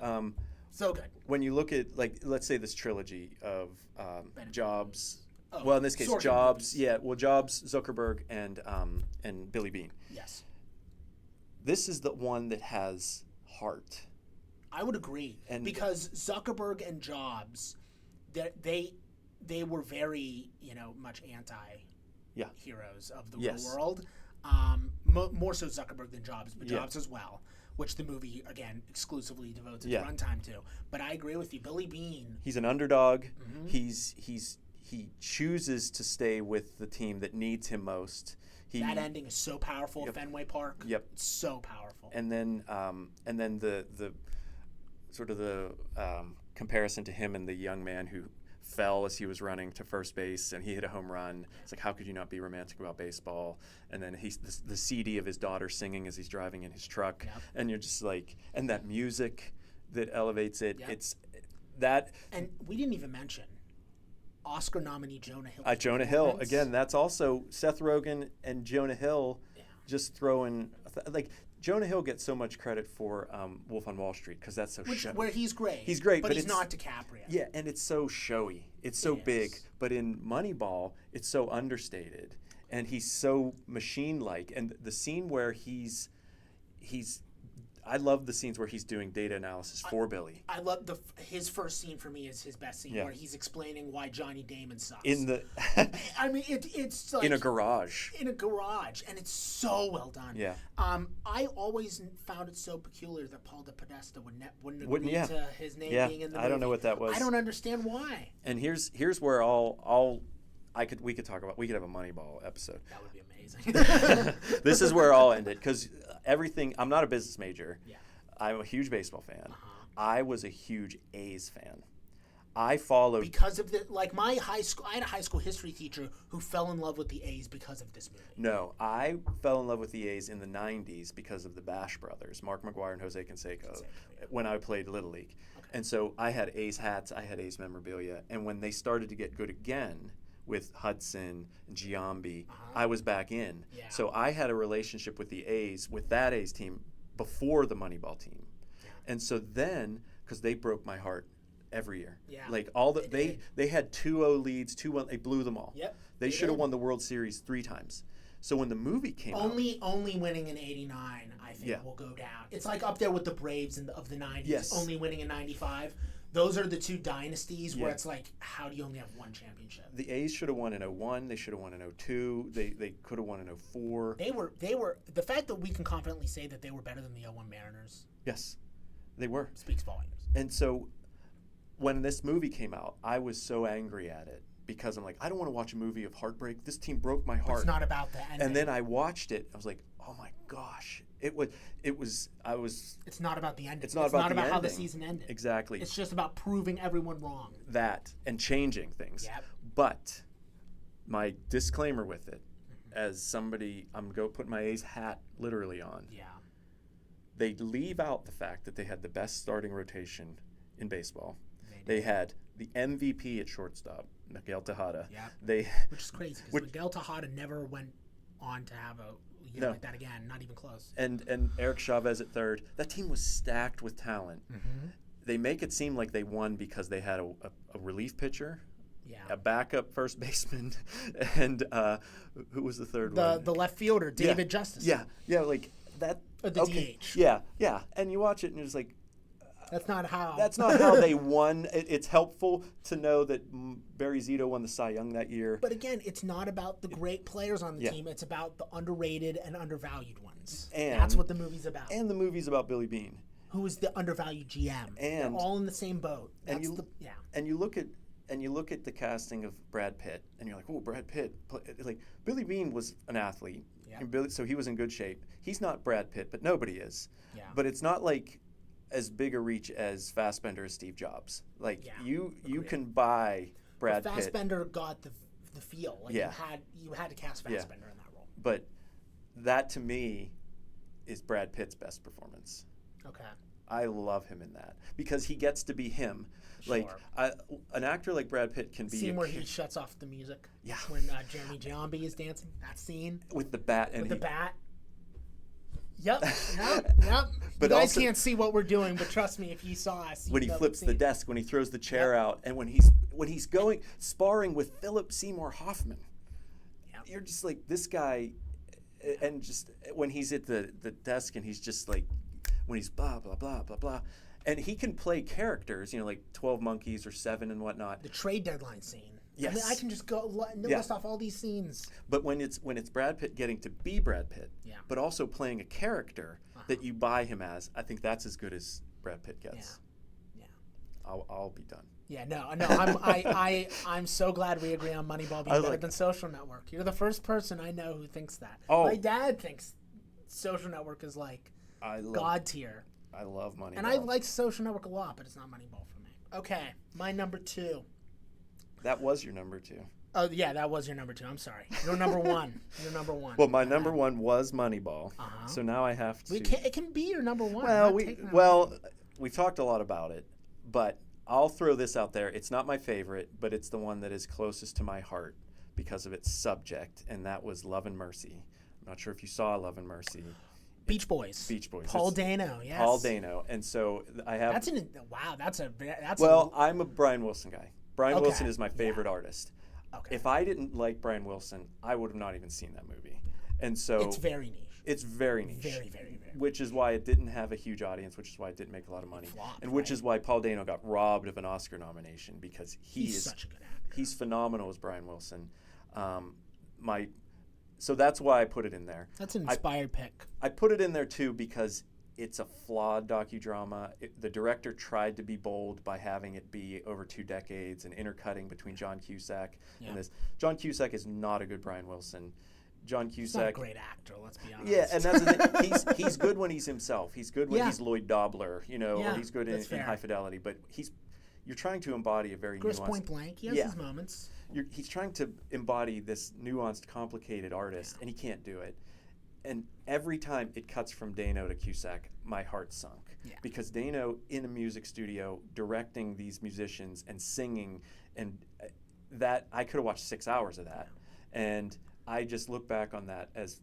Speaker 1: good.
Speaker 2: When you look at, like, let's say this trilogy of Jobs.
Speaker 1: Oh,
Speaker 2: well, in this case,
Speaker 1: Sorkin
Speaker 2: Jobs.
Speaker 1: movies.
Speaker 2: Yeah. Well, Jobs, Zuckerberg, and Billy Beane.
Speaker 1: Yes.
Speaker 2: This is the one that has heart.
Speaker 1: I would agree, because Zuckerberg and Jobs, they were very much anti-heroes of the real world. More so Zuckerberg than Jobs, but Jobs as well, which the movie, again, exclusively devotes its runtime to. But I agree with you. Billy Beane.
Speaker 2: He's an underdog. Mm-hmm. He chooses to stay with the team that needs him most.
Speaker 1: That ending is so powerful at Fenway Park.
Speaker 2: Yep.
Speaker 1: It's so powerful.
Speaker 2: And then the sort of the comparison to him and the young man who fell as he was running to first base and he hit a home run. It's like, how could you not be romantic about baseball? And then he's the CD of his daughter singing as he's driving in his truck, and you're just like, and that music that elevates it. It's that. And
Speaker 1: we didn't even mention Oscar nominee Jonah Hill.
Speaker 2: Jonah Hill again. That's also Seth Rogen and Jonah Hill just throwing like. Jonah Hill gets so much credit for Wolf on Wall Street because that's so showy.
Speaker 1: Where he's great.
Speaker 2: He's great,
Speaker 1: but he's not DiCaprio.
Speaker 2: Yeah, and it's so showy. It's so big. But in Moneyball, it's so understated, and he's so machine-like. And the scene where he's I love the scenes where he's doing data analysis for Billy.
Speaker 1: I love his first scene for me is his best scene where he's explaining why Johnny Damon sucks. I mean, it's like
Speaker 2: in a garage.
Speaker 1: In a garage, and it's so well done.
Speaker 2: Yeah.
Speaker 1: I always found it so peculiar that Paul DePodesta wouldn't agree to his name being in the movie.
Speaker 2: I don't know what that was.
Speaker 1: I don't understand why.
Speaker 2: And here's where we could talk about. We could have a Moneyball episode.
Speaker 1: That would be amazing.
Speaker 2: This is where I'll end it because everything. I'm not a business major.
Speaker 1: Yeah.
Speaker 2: I'm a huge baseball fan. I was a huge A's fan. I followed
Speaker 1: because of my high school. I had a high school history teacher who fell in love with the A's because of this movie.
Speaker 2: No, I fell in love with the A's in the '90s because of the Bash brothers, Mark McGwire and Jose Canseco, when I played Little League. Okay. And so I had A's hats, I had A's memorabilia, and when they started to get good again, with Hudson and Giambi, I was back in.
Speaker 1: Yeah.
Speaker 2: So I had a relationship with the A's, with that A's team, before the Moneyball team.
Speaker 1: Yeah.
Speaker 2: And so then, because they broke my heart every year.
Speaker 1: Yeah.
Speaker 2: Like they had 2-0 leads, 2-1, they blew them all.
Speaker 1: Yep.
Speaker 2: They should have won the World Series 3 times. So when the movie came out,
Speaker 1: only winning in '89, I think, will go down. It's like up there with the Braves of the '90s.
Speaker 2: Yes.
Speaker 1: Only winning in '95. Those are the two dynasties where it's like, how do you only have one championship?
Speaker 2: The A's should have won in 01. They should have won in 02. They could have won in 04.
Speaker 1: They were the fact that we can confidently say that they were better than the 01 Mariners.
Speaker 2: Yes, they were.
Speaker 1: Speaks volumes.
Speaker 2: And so when this movie came out, I was so angry at it because I'm like, I don't want to watch a movie of heartbreak. This team broke my heart.
Speaker 1: But it's not about the ending.
Speaker 2: And then I watched it. I was like, oh my gosh. It's
Speaker 1: not about the ending.
Speaker 2: It's not about
Speaker 1: how the season ended.
Speaker 2: Exactly.
Speaker 1: It's just about proving everyone wrong.
Speaker 2: That and changing things.
Speaker 1: Yep.
Speaker 2: But my disclaimer with it, as somebody, I'm going to put my A's hat literally on.
Speaker 1: Yeah.
Speaker 2: They leave out the fact that they had the best starting rotation in baseball. They had the MVP at shortstop, Miguel Tejada.
Speaker 1: Yeah. Which is crazy because Miguel Tejada never went on to have a year like that again, not even close.
Speaker 2: And Eric Chavez at third. That team was stacked with talent.
Speaker 1: Mm-hmm.
Speaker 2: They make it seem like they won because they had a relief pitcher,
Speaker 1: a
Speaker 2: backup first baseman, and who was the third one?
Speaker 1: The left fielder, David Justice.
Speaker 2: Yeah, like that.
Speaker 1: The DH.
Speaker 2: Yeah, and you watch it and you're just like,
Speaker 1: That's not how
Speaker 2: they won. It's helpful to know that Barry Zito won the Cy Young that year.
Speaker 1: But again, it's not about the great players on the team. It's about the underrated and undervalued ones. And that's what the movie's about.
Speaker 2: And the movie's about Billy Beane,
Speaker 1: who is the undervalued GM. They're all in the same boat. And
Speaker 2: you look at the casting of Brad Pitt, and you're like, oh, Brad Pitt. Like Billy Beane was an athlete, so he was in good shape. He's not Brad Pitt, but nobody is.
Speaker 1: Yeah.
Speaker 2: But it's not like as big a reach as Fassbender as Steve Jobs. Like you can buy Brad Pitt.
Speaker 1: Fassbender got the feel. Like you had to cast Fassbender in that role.
Speaker 2: But that to me is Brad Pitt's best performance.
Speaker 1: Okay.
Speaker 2: I love him in that because he gets to be him.
Speaker 1: Sure.
Speaker 2: Like an actor like Brad Pitt can be.
Speaker 1: Scene where he shuts off the music.
Speaker 2: Yeah.
Speaker 1: When Jeremy Giambi is dancing. That scene
Speaker 2: with the bat
Speaker 1: Yep.
Speaker 2: But
Speaker 1: you guys
Speaker 2: also,
Speaker 1: can't see what we're doing, but trust me, if you saw us,
Speaker 2: when he flips the desk, when he throws the chair out, and when he's going sparring with Philip Seymour Hoffman, you're just like this guy, and just when he's at the desk and he's just like, when he's blah blah blah blah blah, and he can play characters, like 12 Monkeys or Seven and whatnot.
Speaker 1: The trade deadline scene.
Speaker 2: Yes.
Speaker 1: I mean, I can just go list off all these scenes.
Speaker 2: But when it's Brad Pitt getting to be Brad Pitt, but also playing a character that you buy him as, I think that's as good as Brad Pitt gets.
Speaker 1: Yeah.
Speaker 2: I'll be done.
Speaker 1: Yeah, no. I'm so glad we agree on Moneyball being better than Social Network. You're the first person I know who thinks that.
Speaker 2: Oh.
Speaker 1: My dad thinks Social Network is like God tier.
Speaker 2: I love Moneyball.
Speaker 1: And I like Social Network a lot, but it's not Moneyball for me. Okay, my number 2.
Speaker 2: That was your number 2.
Speaker 1: Oh, yeah, that was your number 2. I'm sorry. You're number 1. You're number 1.
Speaker 2: Well, my number 1 was Moneyball. So now I have to.
Speaker 1: It can be your number 1.
Speaker 2: Well, we've talked a lot about it, but I'll throw this out there. It's not my favorite, but it's the one that is closest to my heart because of its subject, and that was Love and Mercy. I'm not sure if you saw Love and Mercy.
Speaker 1: Beach Boys.
Speaker 2: Paul
Speaker 1: Dano, yes.
Speaker 2: Paul Dano. And so I have. I'm a Brian Wilson guy. Brian Wilson is my favorite artist.
Speaker 1: Okay.
Speaker 2: If I didn't like Brian Wilson, I would have not even seen that movie. And so
Speaker 1: it's very niche.
Speaker 2: It's very niche.
Speaker 1: Very, very, very.
Speaker 2: Which is why it didn't have a huge audience, which is why it didn't make a lot of money.
Speaker 1: Flopped,
Speaker 2: which is why Paul Dano got robbed of an Oscar nomination because
Speaker 1: he's such a good actor.
Speaker 2: He's phenomenal as Brian Wilson. So that's why I put it in there.
Speaker 1: That's an inspired pick.
Speaker 2: I put it in there too because it's a flawed docudrama. The director tried to be bold by having it be over 2 decades and intercutting between John Cusack and this. John Cusack is not a good Brian Wilson. John Cusack.
Speaker 1: He's not a great actor, let's be honest.
Speaker 2: Yeah, and that's the thing. He's good when he's himself. He's good when he's Lloyd Dobler, or he's good in High Fidelity. But you're trying to embody a very nuanced.
Speaker 1: Point Blank, he has his moments.
Speaker 2: He's trying to embody this nuanced, complicated artist, and he can't do it. And every time it cuts from Dano to Cusack, my heart sunk.
Speaker 1: Yeah.
Speaker 2: Because Dano in a music studio directing these musicians and singing, and that I could have watched 6 hours of that, and I just look back on that as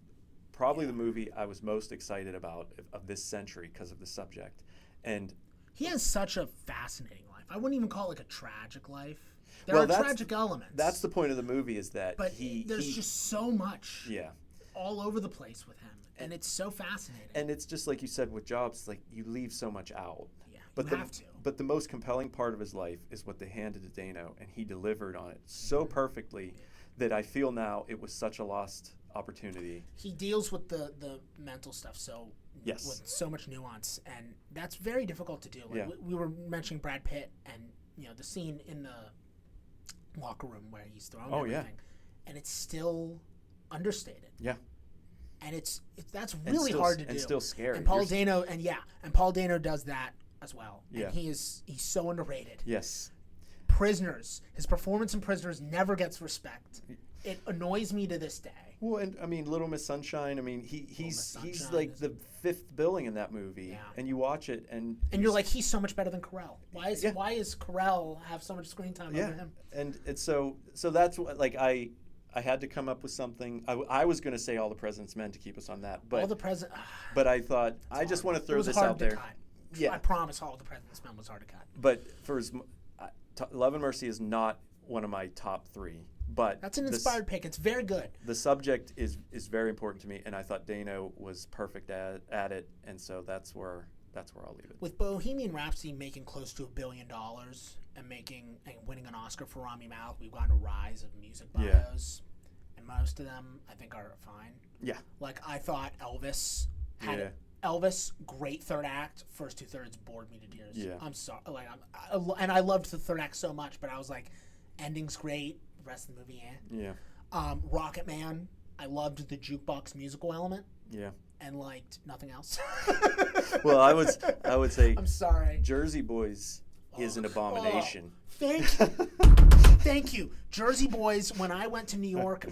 Speaker 2: probably the movie I was most excited about of this century because of the subject. And
Speaker 1: he has such a fascinating life. I wouldn't even call it like a tragic life. There are tragic elements.
Speaker 2: That's the point of the movie, is that
Speaker 1: there's just so much
Speaker 2: yeah,
Speaker 1: all over the place with him, and it's so fascinating.
Speaker 2: And it's just like you said with Jobs, like you leave so much out.
Speaker 1: Yeah,
Speaker 2: but
Speaker 1: you have to.
Speaker 2: But the most compelling part of his life is what they handed to Dano, and he delivered on it so perfectly that I feel now it was such a lost opportunity.
Speaker 1: He deals with the mental stuff with so much nuance, and that's very difficult to do. Like we were mentioning Brad Pitt, and the scene in the locker room where he's throwing everything, and it's still understated.
Speaker 2: Yeah.
Speaker 1: And that's really hard to do.
Speaker 2: And still scary.
Speaker 1: And Paul Dano does that as well.
Speaker 2: Yeah.
Speaker 1: And he's so underrated.
Speaker 2: Yes.
Speaker 1: Prisoners. His performance in Prisoners never gets respect. It annoys me to this day.
Speaker 2: Well, and I mean, Little Miss Sunshine. I mean, he's like the fifth billing in that movie, and you watch it, and
Speaker 1: you're like, he's so much better than Carell. Why is Carell have so much screen time over him?
Speaker 2: And so that's what, like, I had to come up with something. I was going to say All the President's Men to keep us on that, but but I thought I just want to throw this out there.
Speaker 1: Yeah, I promise All the President's Men was hard to cut.
Speaker 2: But Love and Mercy is not one of my top 3. But
Speaker 1: that's an inspired pick. It's very good.
Speaker 2: The subject is very important to me, and I thought Dano was perfect at it, and so that's where I'll leave it.
Speaker 1: With Bohemian Rhapsody making close to $1 billion and winning an Oscar for Rami Malek, we've gotten a rise of music bios, and most of them I think are fine.
Speaker 2: Yeah.
Speaker 1: Like I thought Elvis had Elvis, great third act. First 2/3 bored me to tears.
Speaker 2: Yeah.
Speaker 1: I'm sorry. Like and I loved the third act so much, but I was like, ending's great. The rest of the movie, Rocket Man, I loved the jukebox musical element.
Speaker 2: Yeah.
Speaker 1: And liked nothing else.
Speaker 2: Well, I would say
Speaker 1: I'm sorry.
Speaker 2: Jersey Boys is an abomination.
Speaker 1: Thank you. Jersey Boys, when I went to New York,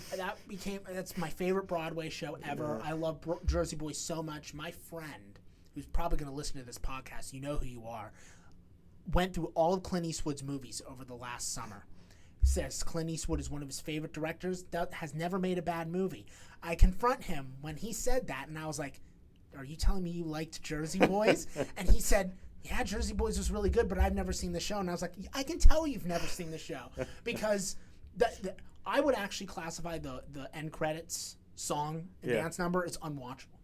Speaker 1: that's my favorite Broadway show ever. I love Jersey Boys so much. My friend, who's probably going to listen to this podcast, you know who you are, went through all of Clint Eastwood's movies over the last summer. Says Clint Eastwood is one of his favorite directors that has never made a bad movie. I confront him when he said that, and I was like, are you telling me you liked Jersey Boys? And he said, yeah, Jersey Boys was really good, but I've never seen the show. And I was like, I can tell you've never seen the show, because I would actually classify the end credits song and dance number as unwatchable.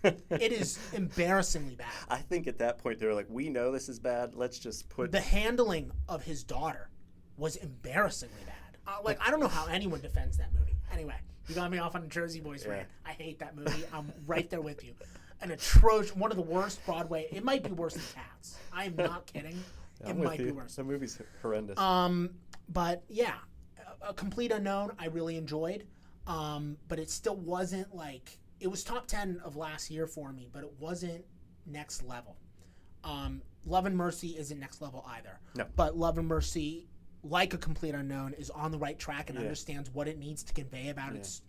Speaker 1: It is embarrassingly bad.
Speaker 2: I think at that point they were like, we know this is bad, let's just put...
Speaker 1: The handling of his daughter was embarrassingly bad. I don't know how anyone defends that movie. Anyway, you got me off on a Jersey Boys rant. I hate that movie. I'm right there with you. An atrocious, one of the worst Broadway. It might be worse than Cats. I am not kidding. It might be worse.
Speaker 2: The movie's horrendous.
Speaker 1: But yeah, A Complete Unknown I really enjoyed. But it still wasn't like, it was top 10 of last year for me, but it wasn't next level. Love and Mercy isn't next level either.
Speaker 2: No.
Speaker 1: But Love and Mercy, like A Complete Unknown, is on the right track and understands what it needs to convey about its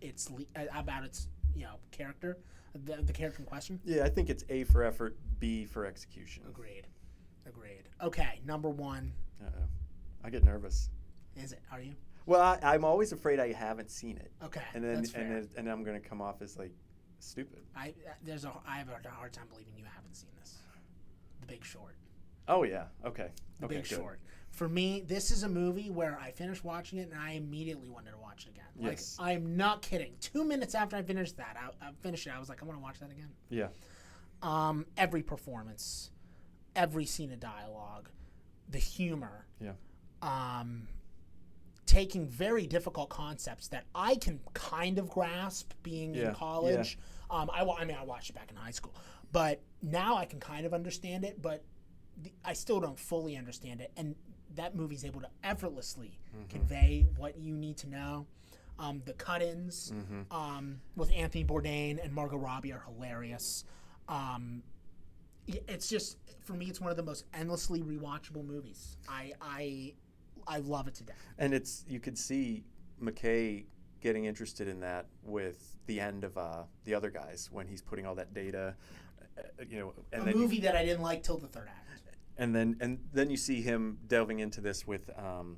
Speaker 1: character, the character in question.
Speaker 2: Yeah, I think it's A for effort, B for execution.
Speaker 1: Agreed. Okay, number 1.
Speaker 2: Uh-oh. I get nervous.
Speaker 1: Is it? Are you?
Speaker 2: Well, I'm always afraid I haven't seen it.
Speaker 1: Okay,
Speaker 2: and then
Speaker 1: that's fair.
Speaker 2: And I'm going to come off as like stupid.
Speaker 1: I have a hard time believing you haven't seen this. The Big Short.
Speaker 2: Oh yeah. Okay.
Speaker 1: The Big Short. For me, this is a movie where I finished watching it and I immediately wanted to watch it again.
Speaker 2: Yes.
Speaker 1: Like, I'm not kidding. 2 minutes after I finished that, I finished it. I was like, I want to watch that again.
Speaker 2: Yeah.
Speaker 1: Every performance, every scene of dialogue, the humor.
Speaker 2: Yeah.
Speaker 1: Taking very difficult concepts that I can kind of grasp being in college. Yeah. I watched it back in high school, but now I can kind of understand it, but I still don't fully understand it. And that movie's able to effortlessly convey what you need to know. The cut-ins with Anthony Bourdain and Margot Robbie are hilarious. It's just, for me, it's one of the most endlessly rewatchable movies. I love it to death.
Speaker 2: And you could see McKay getting interested in that with the end of The Other Guys, when he's putting all that data, and
Speaker 1: a movie that I didn't like till the third act.
Speaker 2: And then you see him delving into this with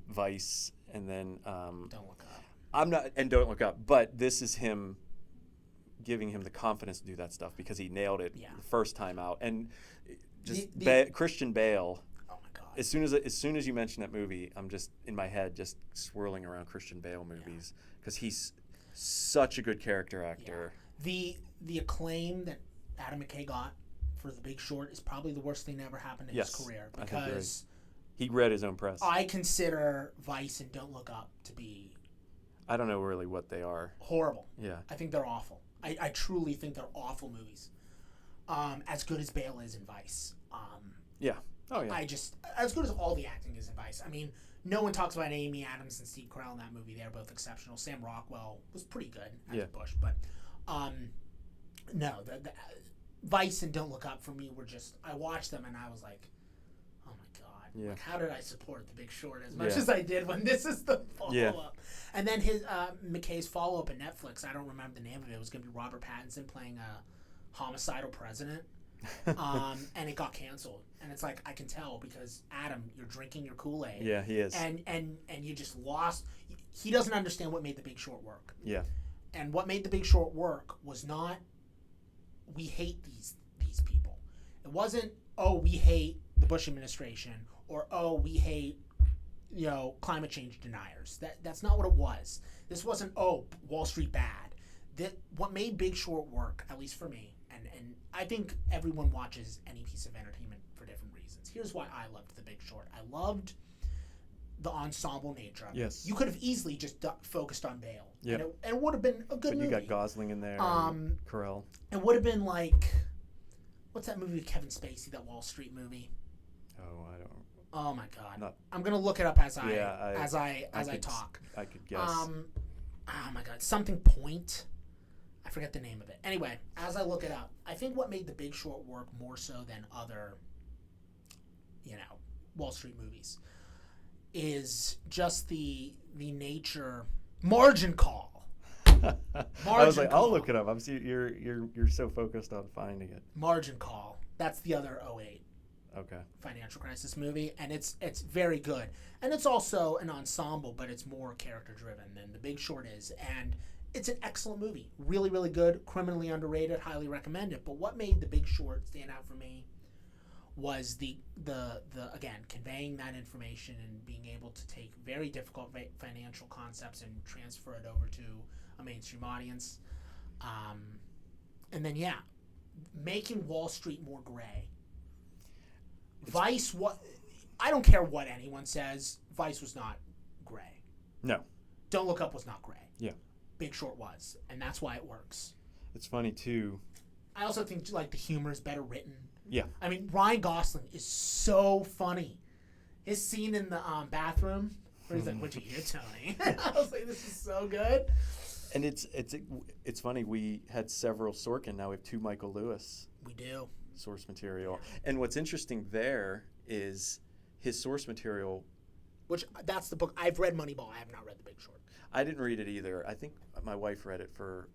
Speaker 2: Vice and then
Speaker 1: Don't Look Up.
Speaker 2: I'm not, and Don't Look Up, but this is him giving him the confidence to do that stuff because he nailed it the first time out. And just Christian Bale.
Speaker 1: Oh my God!
Speaker 2: As soon as you mention that movie, I'm just in my head just swirling around Christian Bale movies because he's such a good character actor.
Speaker 1: Yeah. The acclaim that Adam McKay got for The Big Short is probably the worst thing that ever happened in his career because
Speaker 2: he read his own press.
Speaker 1: I consider Vice and Don't Look Up to be.
Speaker 2: I don't know really what they are.
Speaker 1: Horrible.
Speaker 2: Yeah.
Speaker 1: I think they're awful. I truly think they're awful movies. As good as Bale is in Vice.
Speaker 2: Yeah. Oh yeah.
Speaker 1: As good as all the acting is in Vice. I mean, no one talks about Amy Adams and Steve Carell in that movie. They're both exceptional. Sam Rockwell was pretty good as Bush, but no, the Vice and Don't Look Up for me were just. I watched them and I was like, oh my God.
Speaker 2: Yeah.
Speaker 1: Like, how did I support The Big Short as much as I did when this is the follow-up? And then his McKay's follow-up at Netflix, I don't remember the name of it. It was going to be Robert Pattinson playing a homicidal president. And it got canceled. And it's like, I can tell because, Adam, you're drinking your Kool-Aid.
Speaker 2: Yeah, he is.
Speaker 1: And you just lost. He doesn't understand what made The Big Short work.
Speaker 2: Yeah.
Speaker 1: And what made The Big Short work was not, we hate these people. It wasn't, oh, we hate the Bush administration, or oh, we hate, climate change deniers. That's not what it was. This wasn't, oh, Wall Street bad. What made Big Short work, at least for me, and I think everyone watches any piece of entertainment for different reasons. Here's why I loved The Big Short. I loved the ensemble nature of it.
Speaker 2: Yes.
Speaker 1: You could have easily just focused on Bale.
Speaker 2: Yeah.
Speaker 1: And it would have been a good movie.
Speaker 2: But you got Gosling in there, and Carell.
Speaker 1: It would have been like, what's that movie with Kevin Spacey, that Wall Street movie?
Speaker 2: Oh, I don't.
Speaker 1: Oh my God! I'm gonna look it up as I talk.
Speaker 2: I could guess.
Speaker 1: Oh my God! Something Point. I forget the name of it. Anyway, as I look it up, I think what made The Big Short work more so than other, Wall Street movies, is just the nature. Margin Call.
Speaker 2: I was like, I'll look it up. I'm see you're so focused on finding it.
Speaker 1: Margin Call. That's the other 2008.
Speaker 2: Okay.
Speaker 1: Financial crisis movie, and it's very good, and it's also an ensemble, but it's more character driven than The Big Short is, and it's an excellent movie, really, really good, criminally underrated, highly recommend it. But what made The Big Short stand out for me was the again, conveying that information and being able to take very difficult financial concepts and transfer it over to a mainstream audience, and then making Wall Street more gray. Vice, I don't care what anyone says. Vice was not gray.
Speaker 2: No.
Speaker 1: Don't Look Up was not gray.
Speaker 2: Yeah.
Speaker 1: Big Short was, and that's why it works.
Speaker 2: It's funny too.
Speaker 1: I also think the humor is better written.
Speaker 2: Yeah.
Speaker 1: I mean, Ryan Gosling is so funny. His scene in the bathroom where he's like, "What'd you hear, Tony?" I was like, "This is so good."
Speaker 2: And it's funny. We had several Sorkin. Now we have 2 Michael Lewis.
Speaker 1: We do.
Speaker 2: Source material. And what's interesting there is his source material.
Speaker 1: Which, that's the book. I've read Moneyball. I have not read The Big Short.
Speaker 2: I didn't read it either. I think my wife read it for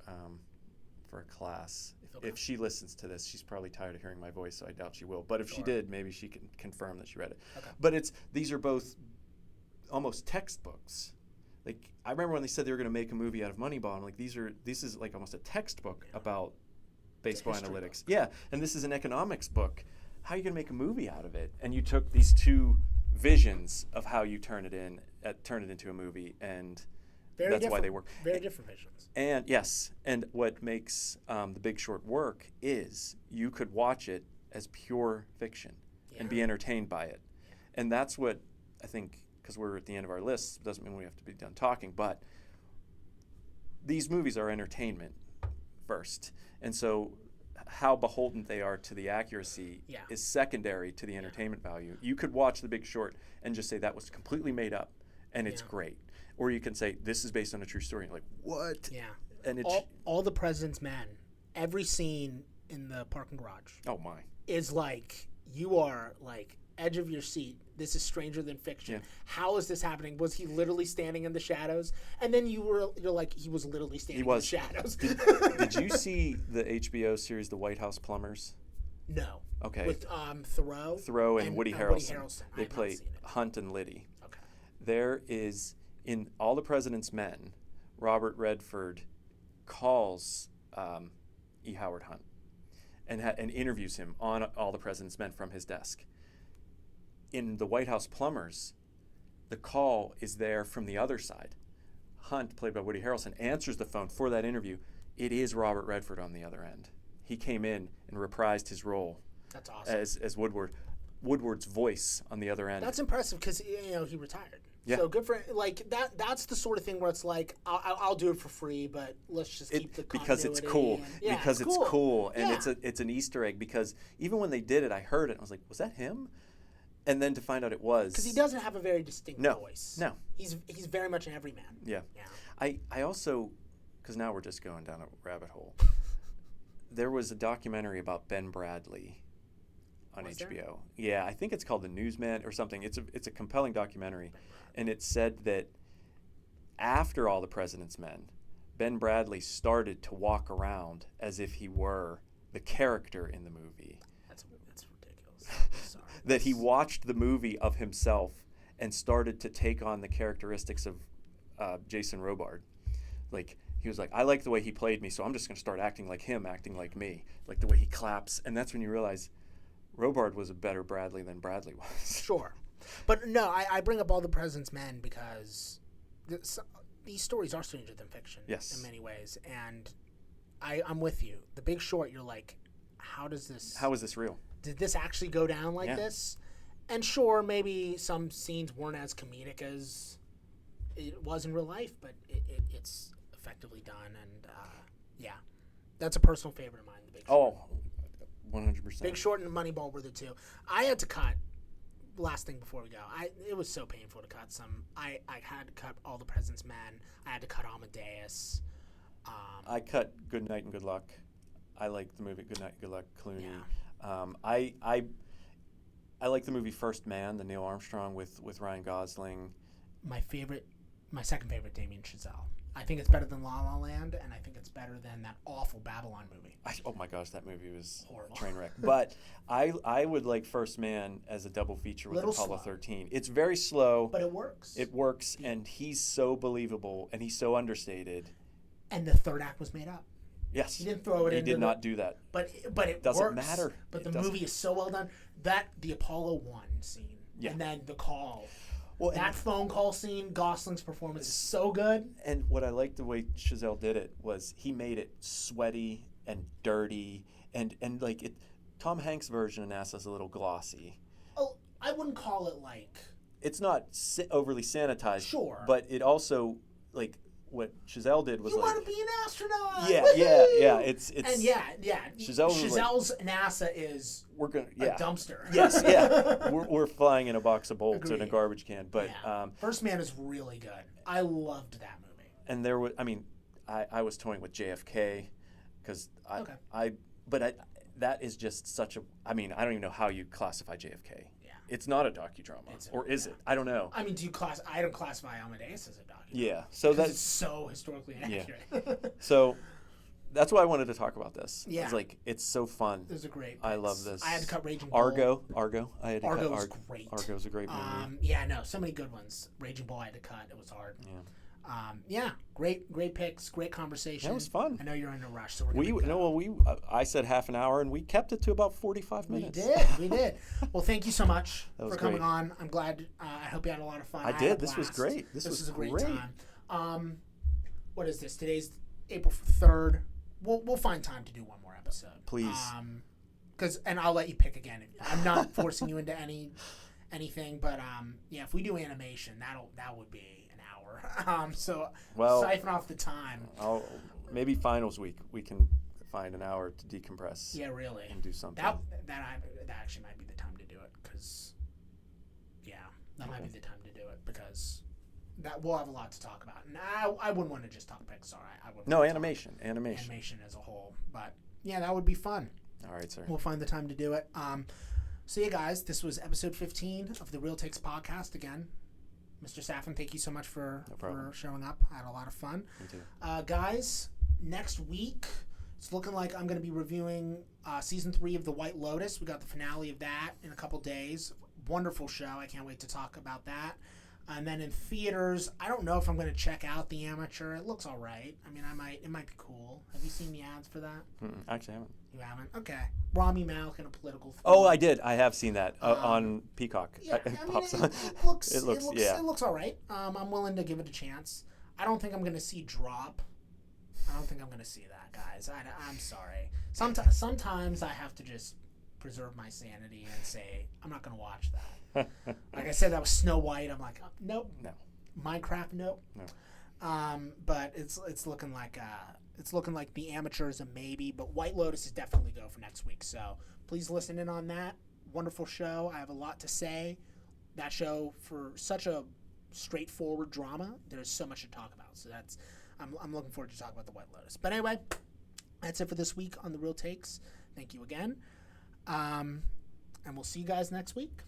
Speaker 2: a class.
Speaker 1: Okay.
Speaker 2: If she listens to this, she's probably tired of hearing my voice, so I doubt she will. But if she did, maybe she can confirm that she read it.
Speaker 1: Okay.
Speaker 2: But these are both almost textbooks. Like, I remember when they said they were going to make a movie out of Moneyball. I'm like, this is like almost a textbook about baseball analytics.
Speaker 1: Book.
Speaker 2: Yeah, and this is an economics book. How are you going to make a movie out of it? And you took these 2 visions of how you turn it into a movie, and that's why they work.
Speaker 1: Very different visions.
Speaker 2: And yes, and what makes The Big Short work is you could watch it as pure fiction and be entertained by it. And that's what I think, because we're at the end of our list, doesn't mean we have to be done talking, but these movies are entertainment first. And so how beholden they are to the accuracy is secondary to the entertainment value. You could watch The Big Short and just say that was completely made up and it's great. Or you can say this is based on a true story. You're like, what?
Speaker 1: Yeah.
Speaker 2: And
Speaker 1: all the President's Men, every scene in the parking garage.
Speaker 2: Oh my.
Speaker 1: Is like, you are like edge of your seat. This is stranger than fiction.
Speaker 2: Yeah.
Speaker 1: How is this happening? Was he literally standing in the shadows? And then you're like, he was literally standing in the shadows.
Speaker 2: Did you see the HBO series The White House Plumbers?
Speaker 1: No.
Speaker 2: Okay.
Speaker 1: With Thoreau.
Speaker 2: Thoreau and Woody Harrelson.
Speaker 1: Woody Harrelson.
Speaker 2: They play Hunt and Liddy.
Speaker 1: Okay.
Speaker 2: There is In All the President's Men, Robert Redford calls E. Howard Hunt and interviews him on All the President's Men from his desk. In The White House Plumbers, the call is there from the other side. Hunt, played by Woody Harrelson, answers the phone for that interview. It is Robert Redford on the other end. He came in and reprised his role.
Speaker 1: That's awesome.
Speaker 2: As Woodward's voice on the other end.
Speaker 1: That's impressive because he retired.
Speaker 2: Yeah.
Speaker 1: So good for like that. That's the sort of thing where it's like I'll do it for free, but let's just keep the continuity.
Speaker 2: Because it's cool.
Speaker 1: And,
Speaker 2: because it's cool, and
Speaker 1: yeah.
Speaker 2: it's an Easter egg. Because even when they did it, I heard it. And I was like, was that him? And then to find out it was.
Speaker 1: Because he doesn't have a very distinct voice.
Speaker 2: No.
Speaker 1: He's very much an everyman.
Speaker 2: Yeah. I also, because now we're just going down a rabbit hole. There was a documentary about Ben Bradlee on HBO.
Speaker 1: There?
Speaker 2: Yeah, I think it's called The Newsman or something. It's a compelling documentary, and it said that after All the President's Men, Ben Bradlee started to walk around as if he were the character in the movie.
Speaker 1: That's ridiculous. Sorry.
Speaker 2: That he watched the movie of himself and started to take on the characteristics of Jason Robard. Like, he was like, I like the way he played me, so I'm just going to start acting like him, acting like me. Like the way he claps. And that's when you realize Robard was a better Bradley than Bradley was.
Speaker 1: Sure. But no, I bring up All the President's Men because these stories are stranger than fiction.
Speaker 2: Yes.
Speaker 1: In many ways. And I'm with you. The Big Short, you're like, how is this real? Did this actually go down like this? And sure, maybe some scenes weren't as comedic as it was in real life, but it's effectively done. And that's a personal favorite of mine, The Big Short.
Speaker 2: Oh, 100%.
Speaker 1: Big Short and Moneyball were the two. I had to cut. Last thing before we go, it was so painful to cut some. I had to cut All the President's Men. I had to cut Amadeus.
Speaker 2: I cut Good Night and Good Luck. I like the movie Good Night and Good Luck, Clooney.
Speaker 1: Yeah.
Speaker 2: I like the movie First Man, the Neil Armstrong with Ryan Gosling.
Speaker 1: My second favorite, Damien Chazelle. I think it's better than La La Land, and I think it's better than that awful Babylon movie.
Speaker 2: Oh my gosh, that movie was
Speaker 1: horrible.
Speaker 2: A train wreck. But I would like First Man as a double feature with Apollo 13. It's very slow.
Speaker 1: But it works.
Speaker 2: It works, and he's so believable, and he's so understated.
Speaker 1: And the third act was made up.
Speaker 2: Yes.
Speaker 1: He didn't throw it in.
Speaker 2: He did not do that.
Speaker 1: But it
Speaker 2: doesn't
Speaker 1: works.
Speaker 2: matter.
Speaker 1: But the movie is so well done. The Apollo 1 scene. Yeah. And then the call. Well, that phone call scene, Gosling's performance is so good.
Speaker 2: And what I liked the way Chazelle did it was he made it sweaty and dirty and like it. Tom Hanks' version of NASA is a little glossy.
Speaker 1: Oh, I wouldn't call it like.
Speaker 2: It's not overly sanitized.
Speaker 1: Sure.
Speaker 2: But it also like what Chazelle did was
Speaker 1: you
Speaker 2: like.
Speaker 1: want to be an astronaut?
Speaker 2: Yeah,
Speaker 1: Woo-hoo!
Speaker 2: yeah. It's.
Speaker 1: And yeah. Chazelle's
Speaker 2: like,
Speaker 1: NASA is.
Speaker 2: We're gonna
Speaker 1: a dumpster.
Speaker 2: Yes, yeah. we're flying in a box of bolts
Speaker 1: Agreed.
Speaker 2: in a garbage can. But
Speaker 1: First Man is really good. I loved that movie.
Speaker 2: And there was, I was toying with JFK because that is just such a. I don't even know how you classify JFK. Yeah. It's not a docudrama, or is it? I don't know.
Speaker 1: I don't classify Amadeus as a docudrama.
Speaker 2: Yeah, so
Speaker 1: that's so historically accurate.
Speaker 2: Yeah. So. That's why I wanted to talk about this.
Speaker 1: Yeah.
Speaker 2: It's like, it's so fun.
Speaker 1: This is a great.
Speaker 2: I love this.
Speaker 1: I had to cut Raging Bull.
Speaker 2: Argo. I had to
Speaker 1: Argo
Speaker 2: cut
Speaker 1: was great.
Speaker 2: Argo's a great movie.
Speaker 1: Yeah, no, so many good ones. Raging Bull I had to cut. It was hard.
Speaker 2: Yeah.
Speaker 1: Great picks. Great conversation.
Speaker 2: That was fun.
Speaker 1: I know you're in a rush, so we're gonna
Speaker 2: I said half an hour, and we kept it to about 45 minutes.
Speaker 1: We did. Well, thank you so much for coming
Speaker 2: great.
Speaker 1: on. I'm glad. I hope you had a lot of fun.
Speaker 2: I did. This was great. This was
Speaker 1: a great time. What is this? Today's April 3rd. We'll find time to do one more episode.
Speaker 2: Please.
Speaker 1: And I'll let you pick again. I'm not forcing you into anything, but if we do animation, that would be an hour. So siphon off the time.
Speaker 2: Maybe finals week we can find an hour to decompress.
Speaker 1: Yeah, really.
Speaker 2: And do something.
Speaker 1: That actually might be the time to do it because might be the time to do it because. That we'll have a lot to talk about, and I wouldn't want to just talk Pixar. I would.
Speaker 2: No, animation
Speaker 1: as a whole, but that would be fun.
Speaker 2: All right, sir.
Speaker 1: We'll find the time to do it. So yeah, guys, this was episode 15 of the Real Takes podcast. Again, Mr. Safin, thank you so much for showing up. I had a lot of fun.
Speaker 2: Me too.
Speaker 1: Guys, next week it's looking like I'm going to be reviewing season 3 of The White Lotus. We got the finale of that in a couple days. Wonderful show. I can't wait to talk about that. And then in theaters, I don't know if I'm going to check out The Amateur. It looks all right. I mean, it might be cool. Have you seen the ads for that?
Speaker 2: Actually, I haven't.
Speaker 1: You haven't? Okay. Rami Malek in a political film.
Speaker 2: Oh, I did. I have seen that on Peacock.
Speaker 1: Yeah,
Speaker 2: It
Speaker 1: I mean,
Speaker 2: pops
Speaker 1: it
Speaker 2: on.
Speaker 1: looks,
Speaker 2: It looks
Speaker 1: all right. I'm willing to give it a chance. I don't think I'm going to see Drop. I don't think I'm going to see that, guys. I'm sorry. Sometimes I have to just preserve my sanity and say, I'm not going to watch that. Like I said, that was Snow White. I'm like, nope.
Speaker 2: No.
Speaker 1: Minecraft, nope.
Speaker 2: No.
Speaker 1: But it's looking like The Amateur is a maybe, but White Lotus is definitely go for next week. So please listen in on that. Wonderful show. I have a lot to say. That show, for such a straightforward drama, there's so much to talk about. So I'm looking forward to talk about the White Lotus. But anyway, that's it for this week on The Real Takes. Thank you again. And we'll see you guys next week.